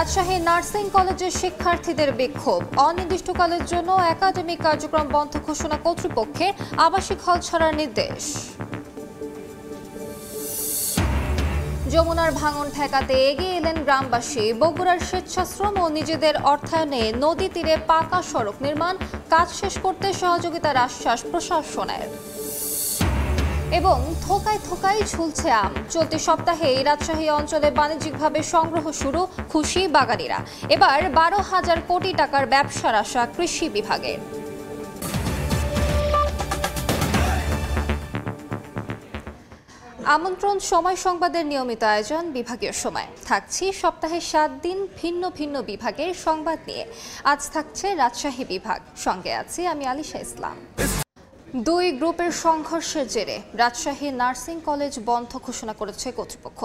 Rajshahi nursing কলেজের শিক্ষার্থীদের বিক্ষোভ, অনির্দিষ্টকালের জন্য একাডেমিক কার্যক্রম বন্ধ ঘোষণা কর্তৃপক্ষের, আবাসিক হল ছাড়ার নির্দেশ। যমুনার ভাঙন ঠেকাতে এগিয়ে এলেন গ্রামবাসী। বগুড়ার স্বেচ্ছাশ্রম ও নিজেদের অর্থায়নে নদী তীরে পাকা সড়ক নির্মাণ কাজ শেষ করতে সহযোগিতার আশ্বাস প্রশাসনের। এবং থোকায় থোকায় ঝুলছে আম, চলতি সপ্তাহে রাজশাহী অঞ্চলে বাণিজ্যিকভাবে সংগ্রহ শুরু, খুশি বাগানীরা। এবার 12,000 কোটি টাকার ব্যবসার আশা কৃষি বিভাগের। আমন্ত্রণ সময় সংবাদের নিয়মিত আয়োজন বিভাগীয় সময়। থাকছি সপ্তাহে 7 দিন ভিন্ন ভিন্ন বিভাগের সংবাদ নিয়ে। আজ থাকছে রাজশাহী বিভাগ, সঙ্গে আছি আমি আলিশা ইসলাম। দুই গ্রুপের সংঘর্ষের জেরে রাজশাহী নার্সিং কলেজ বন্ধ ঘোষণা করেছে কর্তৃপক্ষ।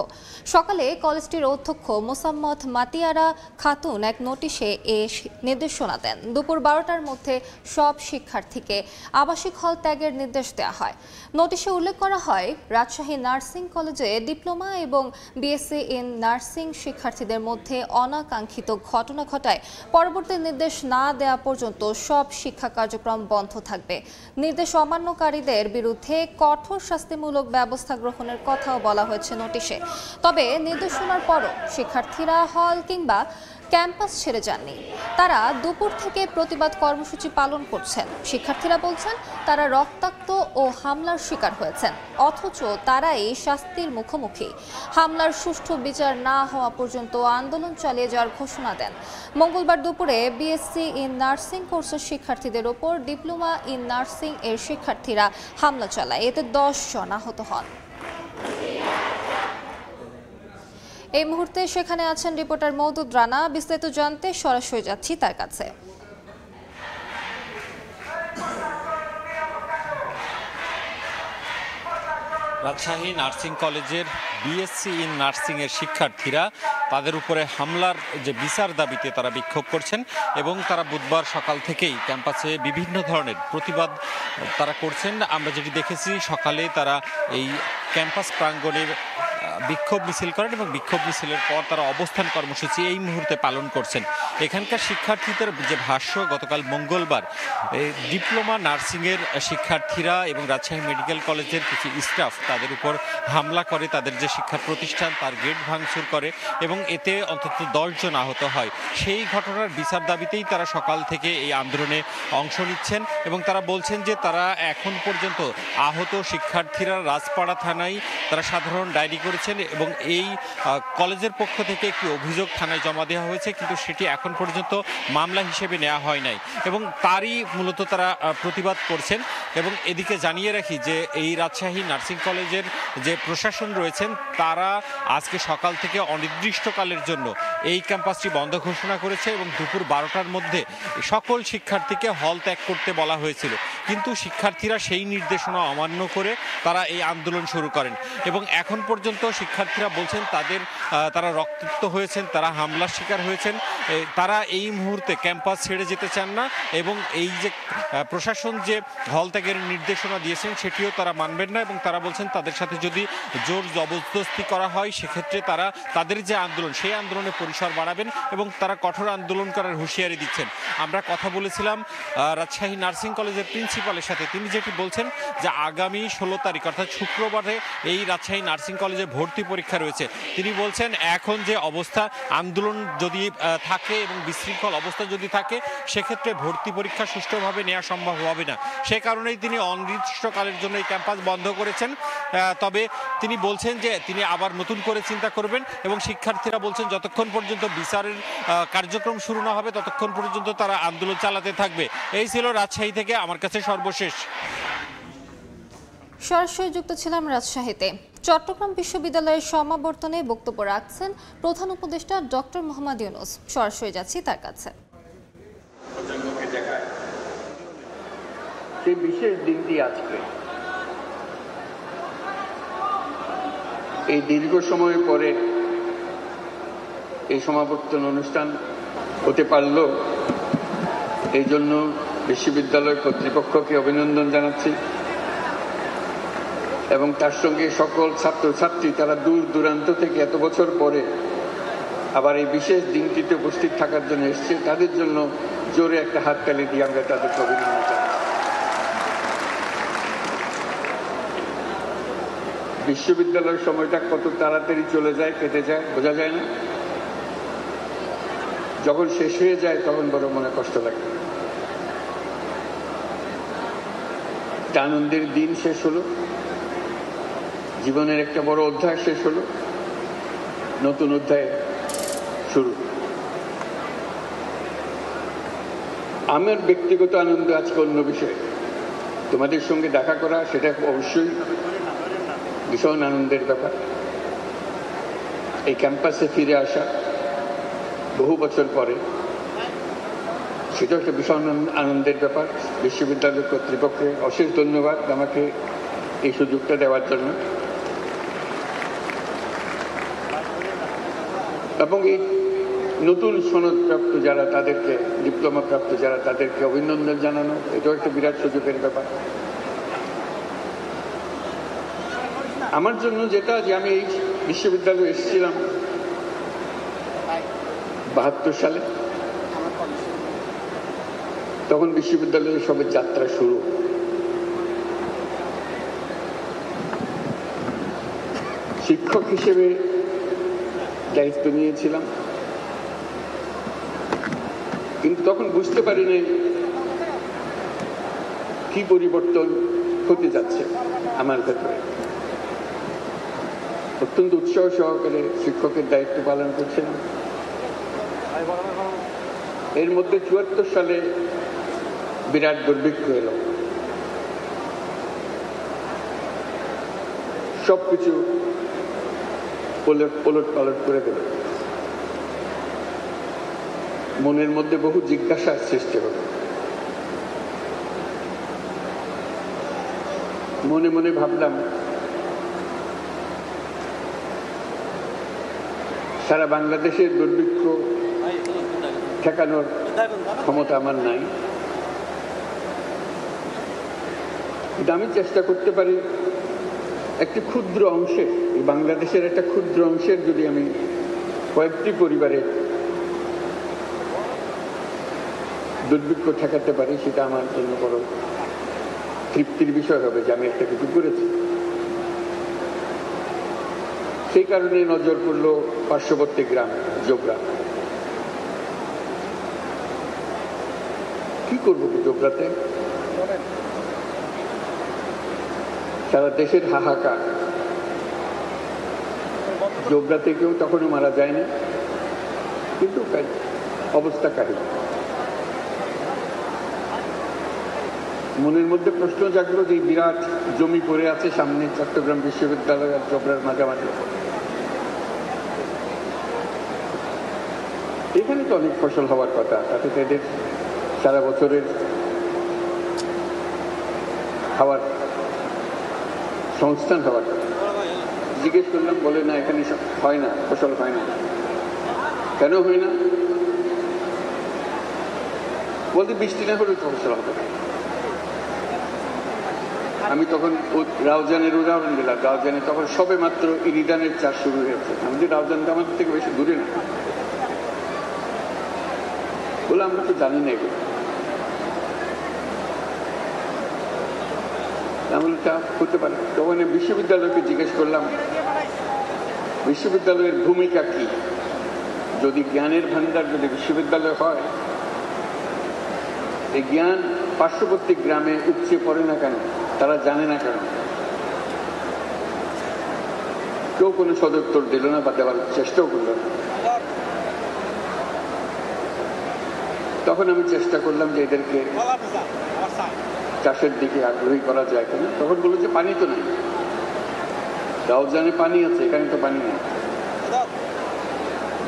সকালে কলেজটির অধ্যক্ষ মোসাম্মদ মাতিয়ারা খাতুন এক নোটিশে এ নির্দেশনা দেন। দুপুর 12টার মধ্যে সব শিক্ষার্থীকে আবাসিক হল ত্যাগের নির্দেশ দেওয়া হয়। নোটিশে উল্লেখ করা হয়, রাজশাহী নার্সিং কলেজে ডিপ্লোমা এবং বিএসসি ইন নার্সিং শিক্ষার্থীদের মধ্যে অনাকাঙ্ক্ষিত ঘটনা ঘটায় পরবর্তী নির্দেশ না দেওয়া পর্যন্ত সব শিক্ষা কার্যক্রম বন্ধ থাকবে। নির্দেশ অমান্যকারীদের বিরুদ্ধে কঠোর শাস্তিমূলক ব্যবস্থা গ্রহণের কথাও বলা হয়েছে নোটিশে। তবে নির্দেশনার পরও শিক্ষার্থীরা হল কিংবা ক্যাম্পাস ছেড়ে যাননি। তারা দুপুর থেকে প্রতিবাদ কর্মসূচি পালন করছেন। শিক্ষার্থীরা বলছেন তারা রক্তাক্ত ও হামলার শিকার হয়েছেন, অথচ তারাই শাস্তির মুখোমুখি। হামলার সুষ্ঠু বিচার না হওয়া পর্যন্ত আন্দোলন চালিয়ে যাওয়ার ঘোষণা দেন। মঙ্গলবার দুপুরে বিএসসি ইন নার্সিং কোর্সের শিক্ষার্থীদের ওপর ডিপ্লোমা ইন নার্সিং এর শিক্ষার্থীরা হামলা চালায়, এতে 10 জন আহত হন। এই মুহূর্তে সেখানে আছেন রিপোর্টার মওদুদ রানা। বিস্তারিত জানতে সরাসরি যাচ্ছি তার কাছে। রাজশাহী নার্সিং কলেজের বিএসসি ইন নার্সিং এর শিক্ষার্থীরা তাদের উপরে হামলার যে বিচার দাবিতে তারা বিক্ষোভ করছেন এবং তারা বুধবার সকাল থেকেই ক্যাম্পাসে বিভিন্ন ধরনের প্রতিবাদ তারা করছেন। আমরা যেটি দেখেছি, সকালে তারা এই ক্যাম্পাস প্রাঙ্গণের বিক্ষোভ মিছিল করেন এবং বিক্ষোভ মিছিলের পর তারা অবস্থান কর্মসূচি এই মুহূর্তে পালন করছেন। এখানকার শিক্ষার্থীদের যে ভাষ্য, গতকাল মঙ্গলবার ডিপ্লোমা নার্সিংয়ের শিক্ষার্থীরা এবং রাজশাহী মেডিকেল কলেজের কিছু স্টাফ তাদের উপর হামলা করে, তাদের যে শিক্ষা প্রতিষ্ঠান তার গেট ভাঙচুর করে এবং এতে অন্তত 10 জন আহত হয়। সেই ঘটনার বিচার দাবিতেই তারা সকাল থেকে এই আন্দোলনে অংশ নিচ্ছেন এবং তারা বলছেন যে তারা এখন পর্যন্ত আহত শিক্ষার্থীরা রাজপাড়া থানায় তারা সাধারণ ডায়েরি করেছেন এবং এই কলেজের পক্ষ থেকে একটি অভিযোগ থানায় জমা দেওয়া হয়েছে, কিন্তু সেটি এখন পর্যন্ত মামলা হিসেবে নেওয়া হয় নাই এবং তারই মূলত তারা প্রতিবাদ করছেন। এবং এদিকে জানিয়ে রাখি যে এই রাজশাহী নার্সিং কলেজের যে প্রশাসন রয়েছেন তারা আজকে সকাল থেকে অনির্দিষ্টকালের জন্য এই ক্যাম্পাসটি বন্ধ ঘোষণা করেছে এবং দুপুর 12টার মধ্যে সকল শিক্ষার্থীকে হল ত্যাগ করতে বলা হয়েছিল, কিন্তু শিক্ষার্থীরা সেই নির্দেশনা অমান্য করে তারা এই আন্দোলন শুরু করেন এবং এখন পর্যন্ত শিক্ষার্থীরা বলছেন তারা রক্তাক্ত হয়েছেন, তারা হামলার শিকার হয়েছেন। তারা এই মুহূর্তে ক্যাম্পাস ছেড়ে যেতে চান না এবং এই যে প্রশাসন যে হল ত্যাগের নির্দেশনা দিয়েছেন সেটিও তারা মানবেন না এবং তারা বলছেন তাদের সাথে যদি জোর জবরদস্তি করা হয় সেক্ষেত্রে তারা তাদের যে আন্দোলন সেই আন্দোলনের পরিসর বাড়াবেন এবং তারা কঠোর আন্দোলন করার হুঁশিয়ারি দিচ্ছেন। আমরা কথা বলেছিলাম রাজশাহী নার্সিং কলেজের প্রিন্সিপালের সাথে, তিনি যেটি বলছেন যে আগামী 16 তারিখ অর্থাৎ শুক্রবারে এই রাজশাহী নার্সিং কলেজে ভর্তি পরীক্ষা রয়েছে। তিনি বলছেন এখন যে অবস্থা, আন্দোলন যদি থাকে এবং বিশৃঙ্খল অবস্থা যদি থাকে সেক্ষেত্রে ভর্তি পরীক্ষা সুষ্ঠুভাবে নেওয়া সম্ভব হবে না। সে কারণেই তিনি অনির্দিষ্টকালের জন্য এই ক্যাম্পাস বন্ধ করেছেন। তবে তিনি বলছেন যে তিনি আবার নতুন করে চিন্তা করবেন এবং শিক্ষার্থীরা বলছেন যতক্ষণ পর্যন্ত বিচারের কার্যক্রম শুরু না হবে ততক্ষণ পর্যন্ত তারা আন্দোলন চালাতে থাকবে। এই ছিল রাজশাহী থেকে আমার কাছে সর্বশেষ। সরাসরি যুক্ত ছিলাম রাজশাহীতে। চট্টগ্রাম বিশ্ববিদ্যালয়ের সমাবর্তনে বক্তব্য রাখছেন প্রধান উপদেষ্টা ডক্টর মোহাম্মদ ইউনূস। সরাসরি যাচ্ছি তার কাছে। সেই বিশেষ দিনটি আজকে, এই দীর্ঘ সময় পরে এই সমাবর্তন অনুষ্ঠান হতে পারল, এই জন্য বিশ্ববিদ্যালয় কর্তৃপক্ষকে অভিনন্দন জানাচ্ছি এবং তার সঙ্গে সকল ছাত্রছাত্রী, তারা দূর দূরান্ত থেকে এত বছর পরে আবার এই বিশেষ দিনটিতে উপস্থিত থাকার জন্য এসছে, তাদের জন্য জোরে একটা হাততালি দিয়ে আমরা তাদেরকে অভিনন্দন জানাই। বিশ্ববিদ্যালয়ের সময়টা কত তাড়াতাড়ি চলে যায়, কেটে যায়, বোঝা যায় না। যখন শেষ হয়ে যায় তখন বড় মনে কষ্ট লাগে। একটা আনন্দের দিন শেষ হলো, জীবনের একটা বড় অধ্যায় শেষ হলো, নতুন অধ্যায় শুরু। আমার ব্যক্তিগত আনন্দ আজকে অন্য বিষয়। তোমাদের সঙ্গে দেখা করা সেটা অবশ্যই ভীষণ আনন্দের ব্যাপার। এই ক্যাম্পাসে ফিরে আসা বহু বছর পরে, সেটা একটা ভীষণ আনন্দের ব্যাপার। বিশ্ববিদ্যালয় কর্তৃপক্ষকে অশেষ ধন্যবাদ আমাকে এই সুযোগটা দেওয়ার জন্য। এবং এই নতুন সনদপ্রাপ্ত যারা, তাদেরকে ডিপ্লোমা প্রাপ্ত যারা, তাদেরকে অভিনন্দন জানানো, এটাও একটা বিরাট সুযোগের ব্যাপার আমার জন্য। যেটা যে আমি এই বিশ্ববিদ্যালয়ে এসেছিলাম 72 সালে, তখন বিশ্ববিদ্যালয়ের সবের যাত্রা শুরু। শিক্ষক হিসেবে দায়িত্ব নিয়েছিলাম, কিন্তু তখন বুঝতে পারিনি কি পরিবর্তন হতে যাচ্ছে আমার ভেতরে। অত্যন্ত উৎসাহ সহকারে শিক্ষকের দায়িত্ব পালন করছিলাম। এর মধ্যে 74 সালে বিরাট দুর্ভিক্ষ এলো, সবকিছু ওলট পালট করে দিল। মনের মধ্যে বহু জিজ্ঞাসার সৃষ্টি হলো। মনে মনে ভাবলাম, সারা বাংলাদেশের দুর্ভিক্ষ ঠেকানোর ক্ষমতা আমার নাই, কিন্তু আমি চেষ্টা করতে পারি একটি ক্ষুদ্র অংশের, এই বাংলাদেশের একটা ক্ষুদ্র অংশের যদি আমি কয়েকটি পরিবারে দুর্ভিক্ষ ঠেকাতে পারি, সেটা আমার জন্য বড় তৃপ্তির বিষয় হবে যে আমি একটা কিছু করেছি। সেই কারণে নজর পড়ল পার্শ্ববর্তী গ্রাম জোবরা। কি করবো জোবরাতে? সারা দেশের হাহাকার, জোবরাতে কেউ তখনও মারা যায়নি, কিন্তু অবস্থা কাহিল। মনের মধ্যে প্রশ্ন জাগলো যে বিরাট জমি পড়ে আছে সামনে, চট্টগ্রাম বিশ্ববিদ্যালয় আর জোবরার মাঝামাঝি, এখানে তো অনেক ফসল হওয়ার কথা, তাতে এদের সারা বছরের খাওয়ার সংস্থান হওয়ার কথা। জিজ্ঞেস করলাম, বলে না এখানে হয় না, ফসল হয় না। কেন হয় না? বলতে বৃষ্টি না হলে তো ফসল হবে না। আমি তখন রাউজানের উদাহরণ দিলাম। রাউজানে তখন সবে মাত্র ইরিদানের চাষ শুরু হয়েছে। আমাদের রাউজানটা আমাদের থেকে বেশি দূরে না। বলে আমরা তো জানি না এগুলো। এমনটা হতে পারে। তখন বিশ্ববিদ্যালয়কে জিজ্ঞেস করলাম, বিশ্ববিদ্যালয়ের ভূমিকা কি? যদি জ্ঞানের ভান্ডার যদি বিশ্ববিদ্যালয় হয়, এই জ্ঞান পার্শ্ববর্তী গ্রামে উপচে পড়ে না কেন? তারা জানে না কেন? কেউ কোনো সদুত্তর দিল না বা দেওয়ার চেষ্টাও করল না। তখন আমি চেষ্টা করলাম যে এদেরকে চাষের দিকে আগ্রহী করা যায় কিনা। তখন বললো যে পানি তো নেই। রাউজানে পানি আছে, এখানে তো পানি নেই।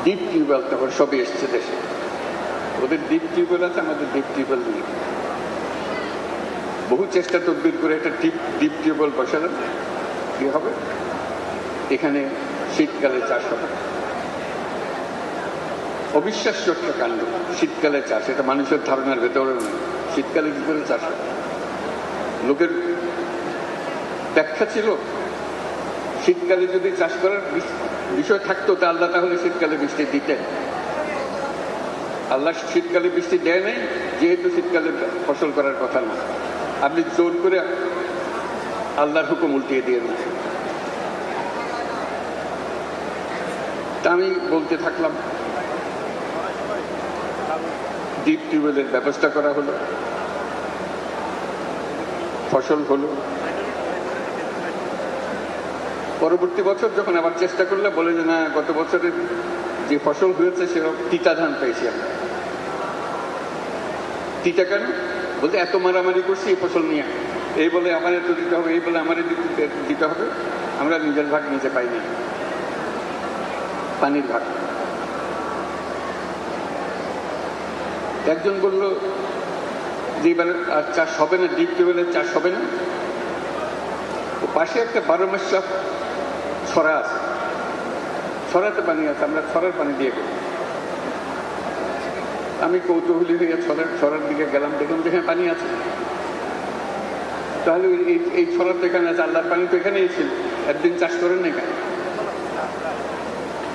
ডিপ টিউবওয়েল তখন সবই এসছে দেশে। ওদের ডিপ টিউবওয়েল আছে, আমাদের ডিপ টিউবওয়েল নেই। বহু চেষ্টা তদবির করে একটা ডিপ টিউবওয়েল বসালাম। কি হবে? এখানে শীতকালে চাষ হবে। অবিশ্বাস্য একটা কাণ্ড, শীতকালে চাষ। এটা মানুষের ধারণার ভেতরে নেই। শীতকালে কি করে চাষ হয়? লোকের ব্যাখ্যা ছিল শীতকালে যদি চাষ করার বিষয় থাকতো তা আল্লাহ তাহলে শীতকালে বৃষ্টি দিতেন। আল্লাহ শীতকালে বৃষ্টি দেয় নাই, যেহেতু শীতকালে ফসল করার কথা না। আপনি জোর করে আল্লাহর হুকুম উল্টিয়ে দিয়ে না। তা আমি বলতে থাকলাম, ডিপ টিউবওয়েলের ব্যবস্থা করা হলো, ফসল হলো। পরবর্তী বছর যখন আবার চেষ্টা করলে বলে যে না, গত বছরের যে ফসল হয়েছে সেরকম তিতা ধান পেয়েছি আমরা। তিতা কেন? বলতে এত মারামারি করছি এই ফসল নিয়ে, এই বলে আমার এত দিতে হবে, এই বলে আমার দিতে হবে, আমরা নিজের ভাগ নিজে পাইনি, পানির ভাগ। একজন বলল যে এবার আর চাষ হবে না, ডিপ টিউবওয়েলের চাষ হবে না। পাশে একটা 12 মাস ছড়া আছে, ছড়াতে পানি আছে, আমরা ছড়ার পানি দিয়ে গেলাম। আমি কৌতূহলী হয়ে ছড়ার দিকে গেলাম, দেখলাম যে হ্যাঁ পানি আছে। তাহলে এই ছড়া তো এখানে আছে, আল্লাহর পানি তো এখানেই ছিল, একদিন চাষ করেন না এখানে?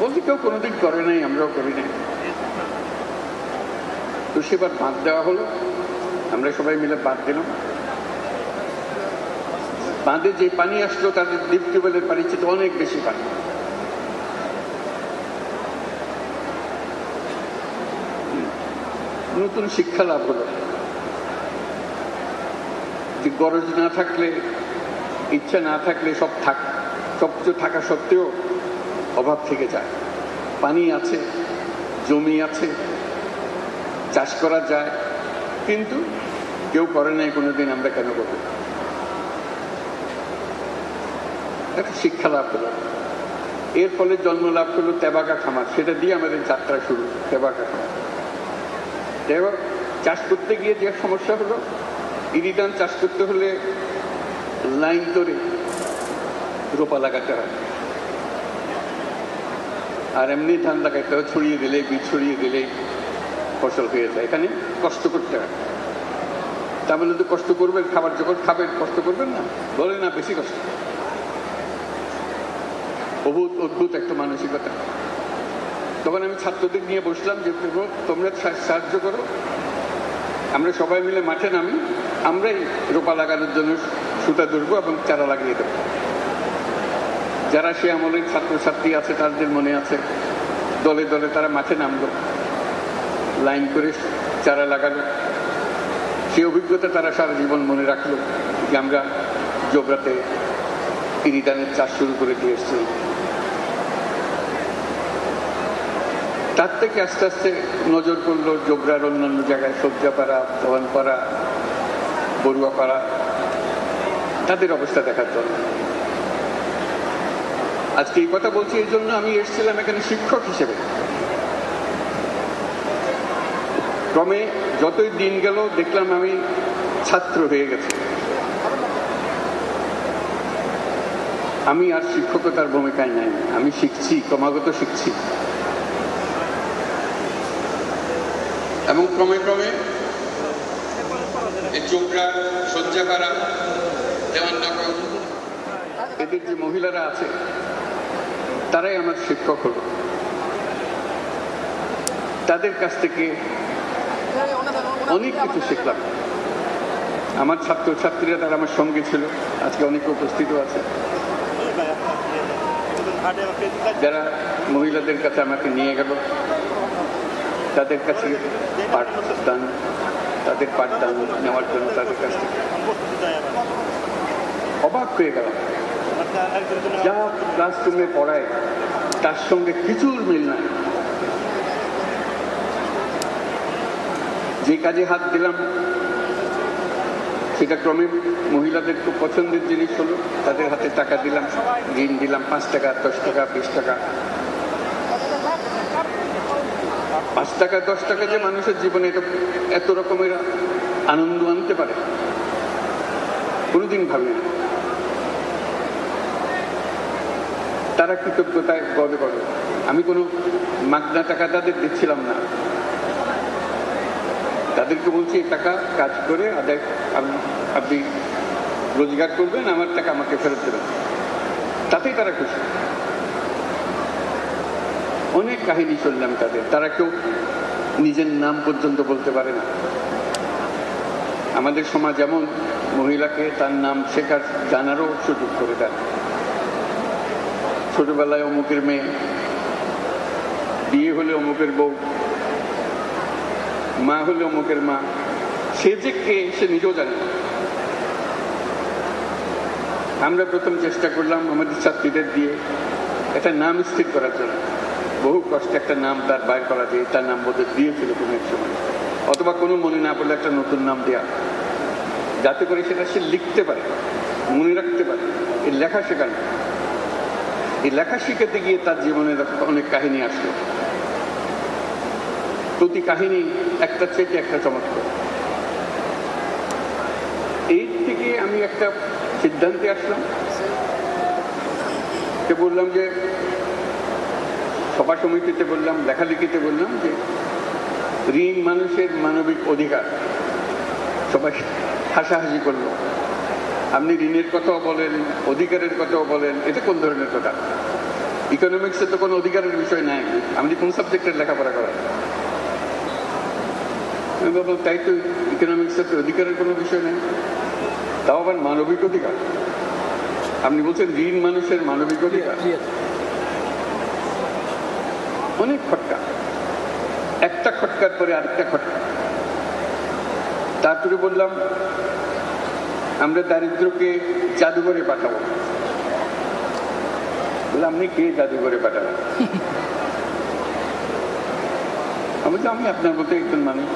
বলছি কেউ কোনোদিন করে নাই, আমরাও করি নাই। তো সেবার বাঁধ দেওয়া হলো, আমরা সবাই মিলে বাঁধ দিলাম। বাঁধে যে পানি আসলো তাদের ডিপ টিউবওয়েলের পানির চেয়ে অনেক বেশি পানি। নতুন শিক্ষা লাভ হলো যে গরজ না থাকলে, ইচ্ছা না থাকলে সব কিছু থাকা সত্ত্বেও অভাব থেকে যায়। পানি আছে, জমি আছে, চাষ করা যায়, কিন্তু কেউ করে নাই কোনোদিন, আমরা কেন করবো? একটা শিক্ষা লাভ হলো। এর ফলে জন্ম লাভ করলো তেবাগা খামার, সেটা দিয়ে আমাদের যাত্রা শুরু। তেবাগা খামার চাষ করতে গিয়ে যে সমস্যা হলো, ইরিধান চাষ করতে হলে লাইন ধরে রোপা লাগাতে হয়, আর এমনি ধান লাগাইতে হয়, ছড়িয়ে দিলে, বীজ ছড়িয়ে দিলেই ফসল হয়ে যায়। এখানে কষ্ট করতে হয়। তা বলে তো কষ্ট করবেন, খাবার যখন খাবেন কষ্ট করবেন না? বলে না, বেশি কষ্ট। অদ্ভুত একটা মানসিকতা। তখন আমি ছাত্রদের নিয়ে বসলাম যে তোমরা সাহায্য করো, আমরা সবাই মিলে মাঠে নামি, আমরাই রোপা লাগানোর জন্য সুতা ধরবো এবং চারা লাগিয়ে দেবো। যারা সে আমলের ছাত্রছাত্রী আছে তাদের মনে আছে, দলে দলে তারা মাঠে নামলো, লাইন করে চারা লাগালো। সেই অভিজ্ঞতা তারা সারা জীবন মনে রাখলো যে আমরা জোবরাতে ইরিধানের চাষ শুরু করে দিয়ে এসছি। তার থেকে আস্তে আস্তে নজর পড়লো জোবরার অন্যান্য জায়গায়, সবজাপাড়া, ধনপাড়া, বড়ুয়াপাড়া, তাদের অবস্থা দেখার জন্য। আজকে এই কথা বলছি এই জন্য, আমি এসেছিলাম এখানে শিক্ষক হিসেবে। ক্রমে যতই দিন গেল দেখলাম আমি ছাত্র হয়ে গেছি। আমি আর শিক্ষকতার ভূমিকায় নাই, আমি শিখছি, ক্রমাগত শিখছি। এবং ক্রমে ক্রমে চোপড়া, সজ্জাপাড়া, দেওয়াননগর, এদের যে মহিলারা আছে তারাই আমার শিক্ষক হলো। তাদের কাছ থেকে অনেক কিছু শিখলাম। আমার ছাত্রছাত্রীরা তারা আমার সঙ্গে ছিল, আজকে অনেকে উপস্থিত আছে, যারা মহিলাদের কাছে আমাকে নিয়ে গেল, তাদের কাছে তাদের পাঠদান নেওয়ার জন্য তাদের কাছ থেকে অবাক হয়ে গেল। যা ক্লাসরুমে পড়ায় তার সঙ্গে কিছুর মিল নাই। যে কাজে হাত দিলাম সেটা ক্রমে মহিলাদের খুব পছন্দের জিনিস হলো। তাদের হাতে টাকা দিলাম, ঋণ দিলাম, 5 টাকা, 10 টাকা, 20 টাকা। 5 টাকা 10 টাকা যে মানুষের জীবনে এত রকমের আনন্দ আনতে পারে কোনোদিন ভাবিনি। তারা কৃতজ্ঞতায় গড়ে গড়ে। আমি কোনো মাগনা টাকা তাদের দিচ্ছিলাম না, তাদেরকে বলছি এই টাকা কাজ করে আদায় আপনি রোজগার করবেন, আমার টাকা আমাকে ফেরত দেবেন, তাতেই তারা খুশি। অনেক কাহিনী শুনলাম তাদের, তারা কেউ নিজের নাম পর্যন্ত বলতে পারে না। আমাদের সমাজ যেমন মহিলাকে তার নাম শেখার জানারও সুযোগ করে দেয়। ছোটবেলায় অমুকের মেয়ে, বিয়ে হলে অমুকের বউ, মা হলে অমুকের মা, সে যে কে সে নিজেও জানে। আমরা প্রথম চেষ্টা করলাম আমাদের ছাত্রীদের দিয়ে একটা নাম স্থির করার জন্য। বহু কষ্টে একটা নাম তার বাইর করা যায়, তার নাম বোধহয় দিয়েছিল কোনো এক সময়, অথবা কোনো মনে না পড়লে একটা নতুন নাম দেওয়া, যাতে করে সেটা সে লিখতে পারে, মনে রাখতে পারে। এই লেখা শেখানো, এই লেখা শিখাতে গিয়ে তার জীবনে অনেক কাহিনী আসলো। প্রতি কাহিনী একটা থেকে একটা চমৎকার। এই থেকে আমি একটা সিদ্ধান্তে আসলাম, বললাম যে সভা সমিতিতে বললাম, লেখালেখিতে বললাম যে ঋণ মানুষের মানবিক অধিকার। সবাই হাসাহাসি করলো। আপনি ঋণের কথাও বলেন, অধিকারের কথাও বলেন, এটা কোন ধরনের কথা? ইকোনমিক্সে তো কোনো অধিকারের বিষয় নাই, আপনি কোন সাবজেক্টের লেখাপড়া করেন? আমি বললাম তাই তো, ইকোনমিক্সে তো অধিকারের কোনো বিষয় নেই, তাও আবার মানবিক অধিকার। আপনি বলছেন ঋণ মানুষের মানবিক অধিকার। অনেক খটকা, একটা খটকার পরে আরেকটা খটকা। তারপরে বললাম আমরা দারিদ্রকে জাদুঘরে পাঠাবো। বললাম আপনি কে জাদুঘরে পাঠাবেন? আমি আপনার মতো একজন মানুষ,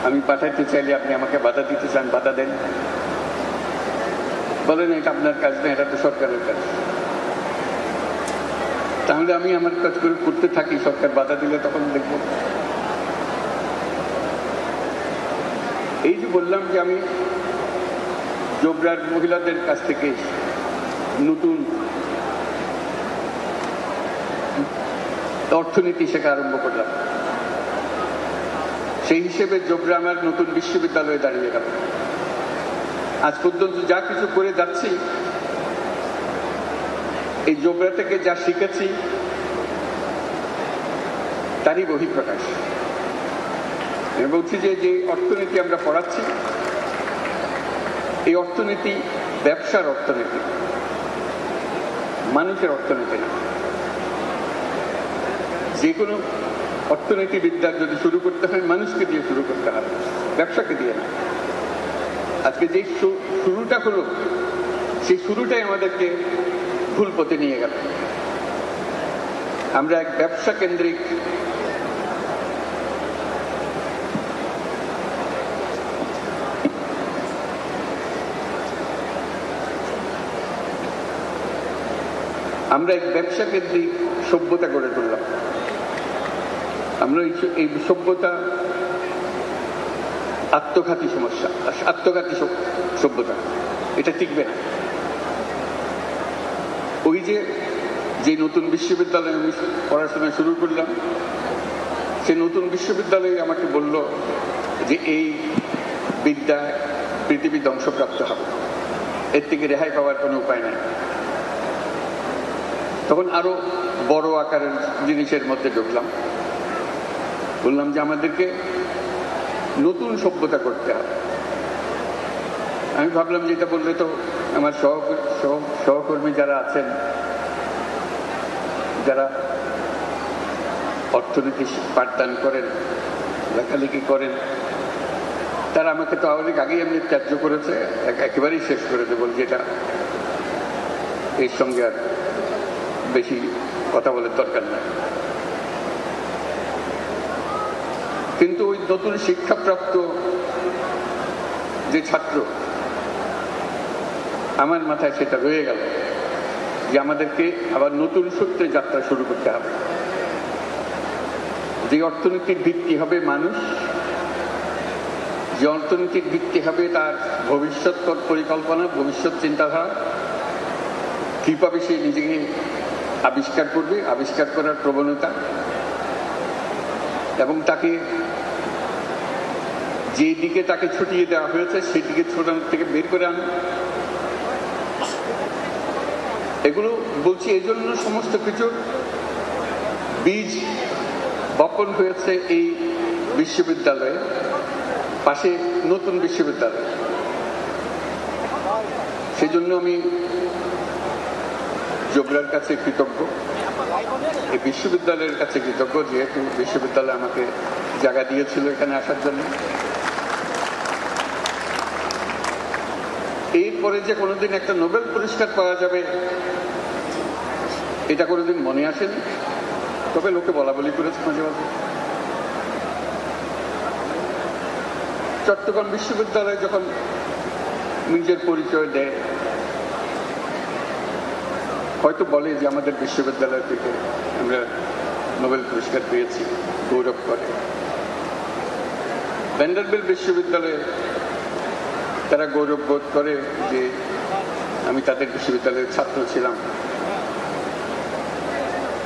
আমি পাঠাইতে চাইলে আপনি আমাকে বাধা দিতে চান, বাধা দেন। বলেন এটা আপনার কাজ না, এটা তো সরকারের কাজ। তাহলে আমি আমার কাজ করে করতে থাকি, সরকার বাধা দিলে তখন দেখব। এই যে বললাম যে আমি জোবরার মহিলাদের কাছ থেকে নতুন অর্থনীতি শেখা আরম্ভ করলাম, সেই হিসেবে জোবরা আমার নতুন বিশ্ববিদ্যালয়ে দাঁড়িয়ে গেল। আজ পর্যন্ত যা কিছু করে যাচ্ছি, এই জোবরা থেকে যা শিখেছি তারই বহিঃপ্রকাশ। আমি বলছি যে যে অর্থনীতি আমরা পড়াচ্ছি, এই অর্থনীতি ব্যবসার অর্থনীতি, মানুষের অর্থনীতি না। যে কোনো অর্থনীতিবিদ্যা যদি শুরু করতে হয় মানুষকে দিয়ে শুরু করতে হবে, ব্যবসাকে দিয়ে না। আজকে যে শুরুটা হলো, সেই শুরুটাই আমাদেরকে ভুল পথে নিয়ে গেল। আমরা এক ব্যবসা কেন্দ্রিক সভ্যতা গড়ে তুললাম। আমরা এই সভ্যতা আত্মঘাতী সমস্যা, আত্মঘাতী সভ্যতা, এটা টিকবে না। ওই যে নতুন বিশ্ববিদ্যালয়ে আমি পড়াশোনা শুরু করলাম, সে নতুন বিশ্ববিদ্যালয়ে আমাকে বলল যে এই বিদ্যা পৃথিবী ধ্বংসপ্রাপ্ত হবে, এর থেকে রেহাই পাওয়ার কোনো উপায় নাই। তখন আরো বড় আকারের জিনিসের মধ্যে ঢুকলাম, বললাম যে আমাদেরকে নতুন সভ্যতা করতে হবে। আমি ভাবলাম যে এটা বললে তো আমার সহকর্মী যারা আছেন, যারা অর্থনীতি পাঠদান করেন, লেখালেখি করেন, তারা আমাকে তো অনেক আগেই এমনি ত্যায্য করেছে, একেবারেই শেষ করে দেবো, যেটা এর সঙ্গে আর বেশি কথা বলার দরকার নাই। কিন্তু ওই নতুন শিক্ষাপ্রাপ্ত যে ছাত্র, আমার মাথায় সেটা রয়ে গেল যে আমাদেরকে আবার নতুন সূত্রে যাত্রা শুরু করতে হবে। যে অর্থনীতির ভিত্তি হবে মানুষ, যে অর্থনীতির ভিত্তি হবে তার ভবিষ্যৎ পরিকল্পনা, ভবিষ্যৎ চিন্তাধারা, কিভাবে সে নিজেকে আবিষ্কার করবে, আবিষ্কার করার প্রবণতা, এবং তাকে যে দিকে তাকে ছুটিয়ে দেওয়া হয়েছে সেই দিকে ছোটানোর থেকে বের করে আনা। এগুলো বলছি এই জন্য সমস্ত কিছু বীজ বপন হয়েছে এই বিশ্ববিদ্যালয়ে, পাশে নতুন বিশ্ববিদ্যালয়। সেই জন্য আমি জোবরার কাছে কৃতজ্ঞ, এই বিশ্ববিদ্যালয়ের কাছে কৃতজ্ঞ, যেহেতু বিশ্ববিদ্যালয় আমাকে জায়গা দিয়েছিল এখানে আসার জন্য। এরপরে যে কোনোদিন একটা নোবেল পুরস্কার পাওয়া যাবে এটা কোনোদিন মনে আসেনি, তবে লোকে বলা বলি করেছে মাঝে মাঝে। চট্টগ্রাম বিশ্ববিদ্যালয় যখন নিজের পরিচয় দেয়, হয়তো বলে যে আমাদের বিশ্ববিদ্যালয় থেকে আমরা নোবেল পুরস্কার পেয়েছি, গৌরব করে। ভ্যান্ডারবিল্ট বিশ্ববিদ্যালয়ে তারা গৌরব বোধ করে যে আমি তাদের বিশ্ববিদ্যালয়ের ছাত্র ছিলাম।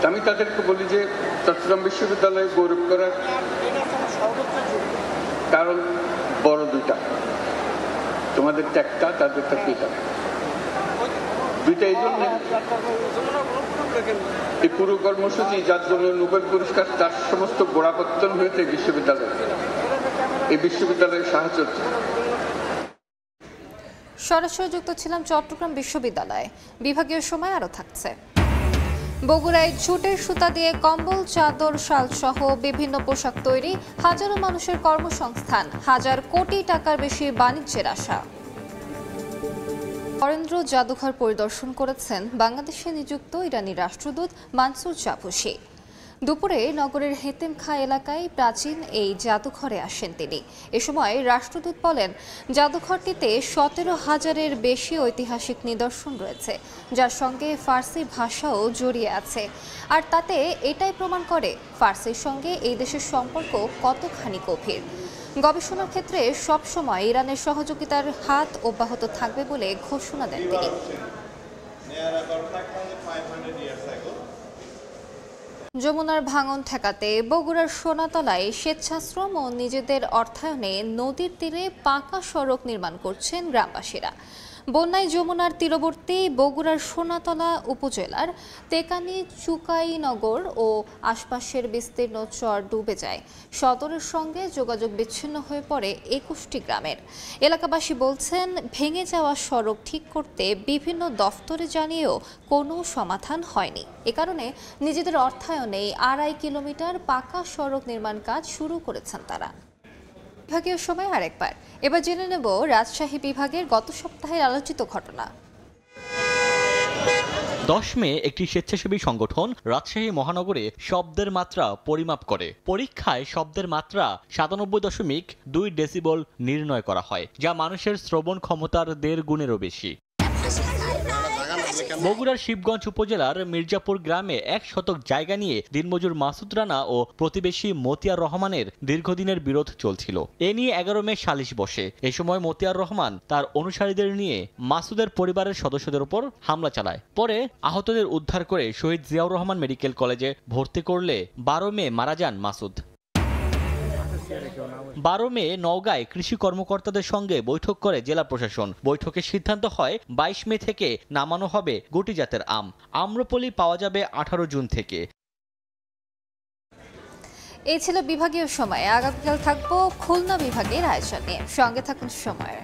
আমি তাদেরকে বলি যে চট্টগ্রাম বিশ্ববিদ্যালয়ে গৌরব করার কারণ বড় দুইটা, তোমাদের একটা, তাদেরটা দুইটা। দুইটা এই জন্য, এই পুরো কর্মসূচি যার জন্য নোবেল পুরস্কার, তার সমস্ত গোড়াপত্তন হয়েছে বিশ্ববিদ্যালয়, এই বিশ্ববিদ্যালয়ের সাহায্য। সরাসরি যুক্ত ছিলাম চট্টগ্রাম বিশ্ববিদ্যালয়ে। বিভাগীয় সময় আরও থাকছে। বগুড়ায় জুটের সুতা দিয়ে কম্বল, চাদর, শাল সহ বিভিন্ন পোশাক তৈরি, হাজারো মানুষের কর্মসংস্থান, হাজার কোটি টাকার বেশি বাণিজ্যের আশা। বরেন্দ্র জাদুঘর পরিদর্শন করেছেন বাংলাদেশে নিযুক্ত ইরানি রাষ্ট্রদূত মানসুর জাভুসি। দুপুরে নগরের হেতেমখা এলাকায় প্রাচীন এই জাদুঘরে আসেন তিনি। এ সময় রাষ্ট্রদূত বলেন, জাদুঘরটিতে 17,000-এর বেশি ঐতিহাসিক নিদর্শন রয়েছে, যার সঙ্গে ফার্সি ভাষাও জড়িয়ে আছে। আর তাতে এটাই প্রমাণ করে ফার্সির সঙ্গে এই দেশের সম্পর্ক কতখানি গভীর। গবেষণার ক্ষেত্রে সবসময় ইরানের সহযোগিতার হাত অব্যাহত থাকবে বলে ঘোষণা দেন তিনি। যমুনার ভাঙন ঠেকাতে বগুড়ার সোনাতলায় স্বেচ্ছাশ্রম ও নিজেদের অর্থায়নে নদীর তীরে পাকা সড়ক নির্মাণ করছেন গ্রামবাসীরা। বন্যায় যমুনার তীরবর্তী বগুড়ার সোনাতলা উপজেলার তেকানি, চুকাইনগর ও আশপাশের বিস্তীর্ণ চর ডুবে যায়। সদরের সঙ্গে যোগাযোগ বিচ্ছিন্ন হয়ে পড়ে 21টি গ্রামের। এলাকাবাসী বলছেন, ভেঙে যাওয়া সড়ক ঠিক করতে বিভিন্ন দফতরে জানিয়েও কোনো সমাধান হয়নি। এ কারণে নিজেদের অর্থায়নে 2.5 কিলোমিটার পাকা সড়ক নির্মাণ কাজ শুরু করেছেন তারা। বিভাগীয় সময় আরেকবার, এবার জেনে নেব রাজশাহী বিভাগের গত সপ্তাহের আলোচিত ঘটনা। 10 মে একটি স্বেচ্ছাসেবী সংগঠন রাজশাহী মহানগরে শব্দের মাত্রা পরিমাপ করে। পরীক্ষায় শব্দের মাত্রা 97.2 ডেসিবল নির্ণয় করা হয়, যা মানুষের শ্রবণ ক্ষমতার 1.5 গুণেরও বেশি। বগুড়ার শিবগঞ্জ উপজেলার মির্জাপুর গ্রামে 1 শতক জায়গা নিয়ে দিনমজুর মাসুদ রানা ও প্রতিবেশী মতিয়ার রহমানের দীর্ঘদিনের বিরোধ চলছিল। এ নিয়ে 11 মে সালিশ বসে। এ সময় মতিয়ার রহমান তার অনুসারীদের নিয়ে মাসুদের পরিবারের সদস্যদের উপর হামলা চালায়। পরে আহতদের উদ্ধার করে শহীদ জিয়াউর রহমান মেডিকেল কলেজে ভর্তি করলে 12 মে মারা যান মাসুদ। 12 মে নওগাঁয় কৃষি কর্মকর্তাদের সঙ্গে বৈঠক করে জেলা প্রশাসন। বৈঠকে সিদ্ধান্ত হয় 22 মে থেকে নামানো হবে গুটি জাতের আম। আম্রপলি পাওয়া যাবে 18 জুন থেকে। এই ছিল বিভাগীয় সময়। আগামীকাল থাকবো খুলনা বিভাগের আয়োজন নিয়ে। সঙ্গে থাকুন সময়ের।